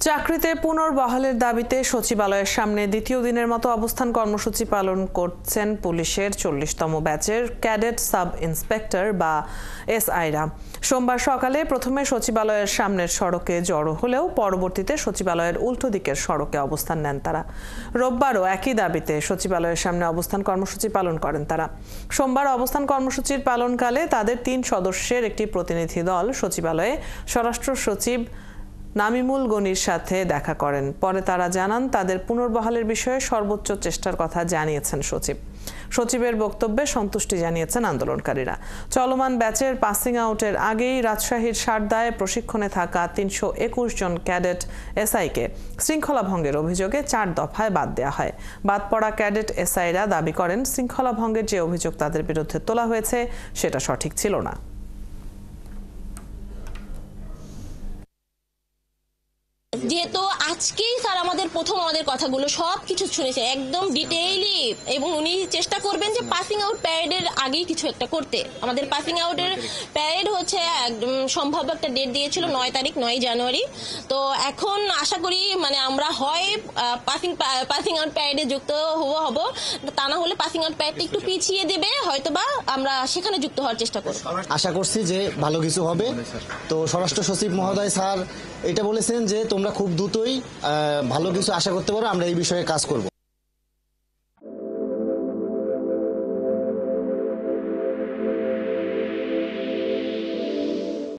চাকরিতে পুনর্বহালের দাবিতে সচিবালয়ের সামনে দ্বিতীয় দিনের মতো অবস্থান কর্মসূচি পালন করছেন পুলিশের 40তম ব্যাচের ক্যাডেট সাব ইন্সপেক্টর বা এসআইরা। সোমবার সকালে প্রথমে সচিবালয়ের সামনের সড়কে জড়ো হলেও পরবর্তীতে সচিবালয়ের উল্টো দিকের সড়কে অবস্থান নেন তারা। রোববারও একই দাবিতে সচিবালয়ের সামনে অবস্থান কর্মসূচি পালন করেন তারা। সোমবার অবস্থান কর্মসূচির পালনকালে তাদের 3 সদস্যের একটি প্রতিনিধি দল সচিবালয়ে স্বরাষ্ট্র সচিব নামিমুল গনির সাথে দেখা করেন। পরে তারা জানান তাদের পুনর্বহালের বিষয়ে সর্বোচ্চ চেষ্টার কথা জানিয়েছেন সচিবের বক্তব্যে সন্তুষ্টি জানিয়েছেন আন্দোলনকারীরা। চলমান ব্যাচের পাসিং আউটের আগেই রাজশাহীর সারদায় প্রশিক্ষণে থাকা 321 জন ক্যাডেট এসআইকে শৃঙ্খলা ভঙ্গের অভিযোগে 4 দফায় বাদ দেওয়া হয়। বাদ পড়া ক্যাডেট এসআইরা দাবি করেন শৃঙ্খলা ভঙ্গের যে অভিযোগ তাদের বিরুদ্ধে তোলা হয়েছে সেটা সঠিক ছিল না। যেহেতু আজকেই স্যার আমাদের কথাগুলো সবকিছু শুনেছে একদম ডিটেইলি, এবং উনি চেষ্টা করবেন যে পাসিং আউট প্যারেডের আগেই কিছু একটা করতে। আমাদের পাসিং আউটের প্যারেড হচ্ছে একদম সম্ভাব্য একটা ডেট দিয়েছিল 9 জানুয়ারি। তো এখন আশা করি আমরা হয় পাসিং আউট প্যারেডে যুক্ত হব, তা না হলে পাসিং আউট প্যারেডটা একটু পিছিয়ে দেবে, হয়তোবা আমরা সেখানে যুক্ত হওয়ার চেষ্টা করব। আশা করছি যে ভালো কিছু হবে। তো স্বরাষ্ট্র সচিব মহোদয় স্যার এটা বলেছেন যে তোমরা খুব দ্রুতই ভালো কিছু আশা করতে পারো, আমরা এই বিষয়ে কাজ করব।